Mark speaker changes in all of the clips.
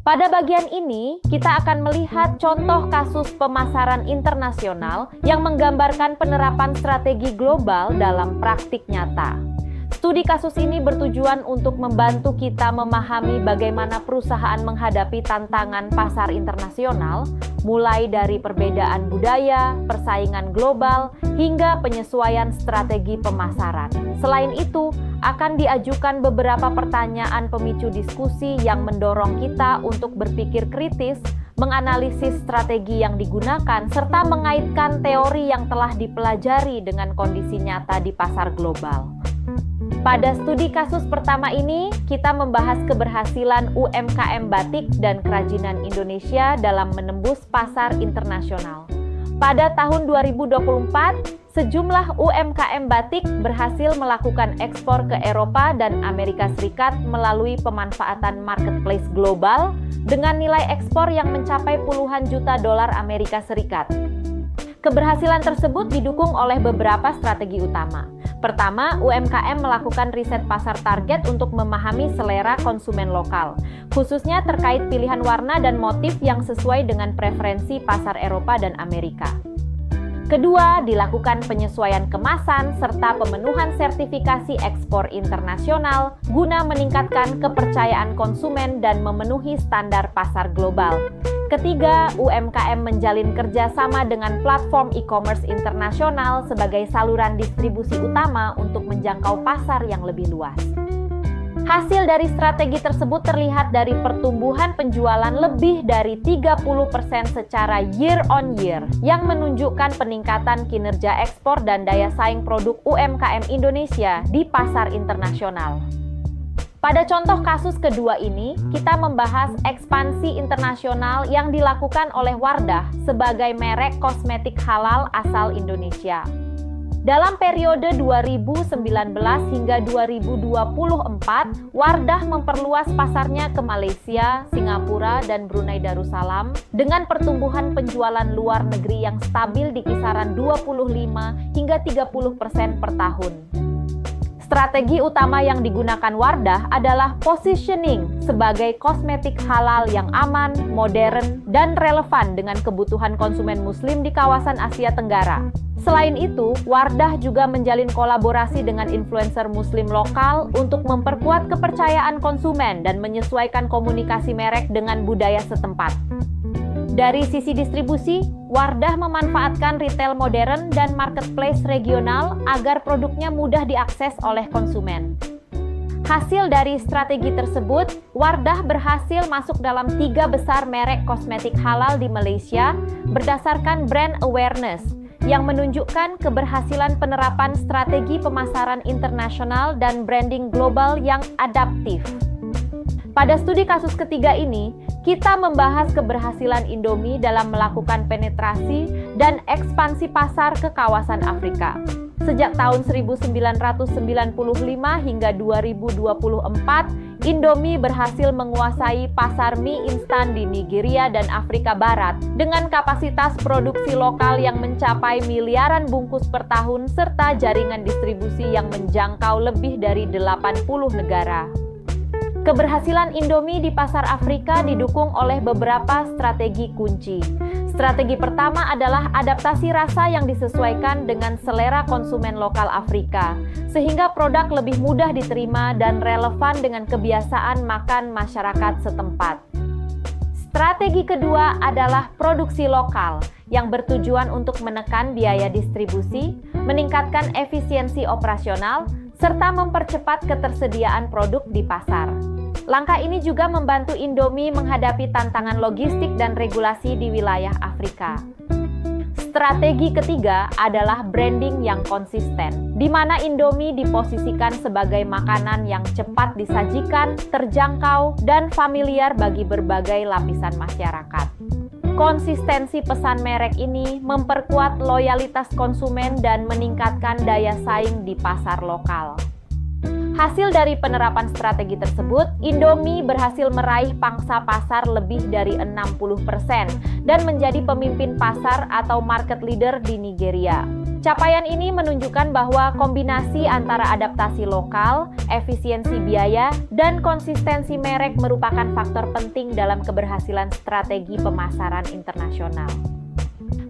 Speaker 1: Pada bagian ini, kita akan melihat contoh kasus pemasaran internasional yang menggambarkan penerapan strategi global dalam praktik nyata. Studi kasus ini bertujuan untuk membantu kita memahami bagaimana perusahaan menghadapi tantangan pasar internasional, mulai dari perbedaan budaya, persaingan global, hingga penyesuaian strategi pemasaran. Selain itu, akan diajukan beberapa pertanyaan pemicu diskusi yang mendorong kita untuk berpikir kritis, menganalisis strategi yang digunakan, serta mengaitkan teori yang telah dipelajari dengan kondisi nyata di pasar global. Pada studi kasus pertama ini, kita membahas keberhasilan UMKM batik dan kerajinan Indonesia dalam menembus pasar internasional. Pada tahun 2024, sejumlah UMKM batik berhasil melakukan ekspor ke Eropa dan Amerika Serikat melalui pemanfaatan marketplace global dengan nilai ekspor yang mencapai puluhan juta dolar Amerika Serikat. Keberhasilan tersebut didukung oleh beberapa strategi utama. Pertama, UMKM melakukan riset pasar target untuk memahami selera konsumen lokal, khususnya terkait pilihan warna dan motif yang sesuai dengan preferensi pasar Eropa dan Amerika. Kedua, dilakukan penyesuaian kemasan serta pemenuhan sertifikasi ekspor internasional guna meningkatkan kepercayaan konsumen dan memenuhi standar pasar global. Ketiga, UMKM menjalin kerjasama dengan platform e-commerce internasional sebagai saluran distribusi utama untuk menjangkau pasar yang lebih luas. Hasil dari strategi tersebut terlihat dari pertumbuhan penjualan lebih dari 30% secara year on year, yang menunjukkan peningkatan kinerja ekspor dan daya saing produk UMKM Indonesia di pasar internasional. Pada contoh kasus kedua ini, kita membahas ekspansi internasional yang dilakukan oleh Wardah sebagai merek kosmetik halal asal Indonesia. Dalam periode 2019 hingga 2024, Wardah memperluas pasarnya ke Malaysia, Singapura, dan Brunei Darussalam dengan pertumbuhan penjualan luar negeri yang stabil di kisaran 25 hingga 30% per tahun. Strategi utama yang digunakan Wardah adalah positioning sebagai kosmetik halal yang aman, modern, dan relevan dengan kebutuhan konsumen muslim di kawasan Asia Tenggara. Selain itu, Wardah juga menjalin kolaborasi dengan influencer muslim lokal untuk memperkuat kepercayaan konsumen dan menyesuaikan komunikasi merek dengan budaya setempat. Dari sisi distribusi, Wardah memanfaatkan retail modern dan marketplace regional agar produknya mudah diakses oleh konsumen. Hasil dari strategi tersebut, Wardah berhasil masuk dalam 3 besar merek kosmetik halal di Malaysia berdasarkan brand awareness, yang menunjukkan keberhasilan penerapan strategi pemasaran internasional dan branding global yang adaptif. Pada studi kasus ketiga ini, kita membahas keberhasilan Indomie dalam melakukan penetrasi dan ekspansi pasar ke kawasan Afrika. Sejak tahun 1995 hingga 2024, Indomie berhasil menguasai pasar mie instan di Nigeria dan Afrika Barat dengan kapasitas produksi lokal yang mencapai miliaran bungkus per tahun serta jaringan distribusi yang menjangkau lebih dari 80 negara. Keberhasilan Indomie di pasar Afrika didukung oleh beberapa strategi kunci. Strategi pertama adalah adaptasi rasa yang disesuaikan dengan selera konsumen lokal Afrika, sehingga produk lebih mudah diterima dan relevan dengan kebiasaan makan masyarakat setempat. Strategi kedua adalah produksi lokal, yang bertujuan untuk menekan biaya distribusi, meningkatkan efisiensi operasional, serta mempercepat ketersediaan produk di pasar. Langkah ini juga membantu Indomie menghadapi tantangan logistik dan regulasi di wilayah Afrika. Strategi ketiga adalah branding yang konsisten, di mana Indomie diposisikan sebagai makanan yang cepat disajikan, terjangkau, dan familiar bagi berbagai lapisan masyarakat. Konsistensi pesan merek ini memperkuat loyalitas konsumen dan meningkatkan daya saing di pasar lokal. Hasil dari penerapan strategi tersebut, Indomie berhasil meraih pangsa pasar lebih dari 60% dan menjadi pemimpin pasar atau market leader di Nigeria. Capaian ini menunjukkan bahwa kombinasi antara adaptasi lokal, efisiensi biaya, dan konsistensi merek merupakan faktor penting dalam keberhasilan strategi pemasaran internasional.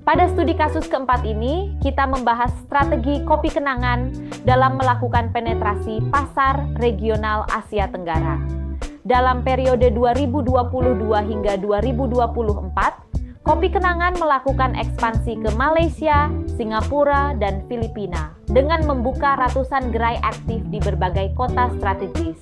Speaker 1: Pada studi kasus keempat ini, kita membahas strategi kopi kenangan dalam melakukan penetrasi pasar regional Asia Tenggara. Dalam periode 2022 hingga 2024, Kopi Kenangan melakukan ekspansi ke Malaysia, Singapura, dan Filipina dengan membuka ratusan gerai aktif di berbagai kota strategis.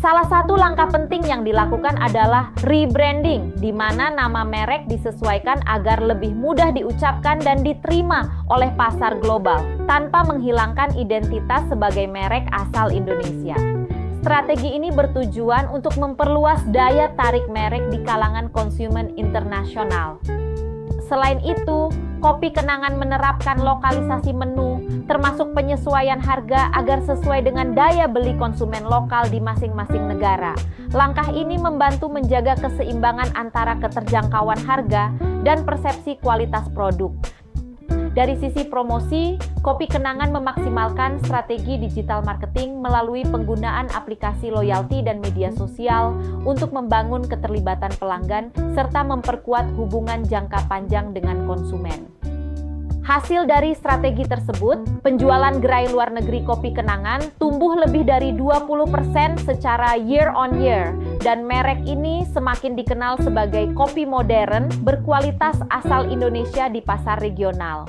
Speaker 1: Salah satu langkah penting yang dilakukan adalah rebranding, di mana nama merek disesuaikan agar lebih mudah diucapkan dan diterima oleh pasar global, tanpa menghilangkan identitas sebagai merek asal Indonesia. Strategi ini bertujuan untuk memperluas daya tarik merek di kalangan konsumen internasional. Selain itu, Kopi Kenangan menerapkan lokalisasi menu, termasuk penyesuaian harga agar sesuai dengan daya beli konsumen lokal di masing-masing negara. Langkah ini membantu menjaga keseimbangan antara keterjangkauan harga dan persepsi kualitas produk. Dari sisi promosi, Kopi Kenangan memaksimalkan strategi digital marketing melalui penggunaan aplikasi loyalty dan media sosial untuk membangun keterlibatan pelanggan serta memperkuat hubungan jangka panjang dengan konsumen. Hasil dari strategi tersebut, penjualan gerai luar negeri Kopi Kenangan tumbuh lebih dari 20% secara year on year, dan merek ini semakin dikenal sebagai kopi modern berkualitas asal Indonesia di pasar regional.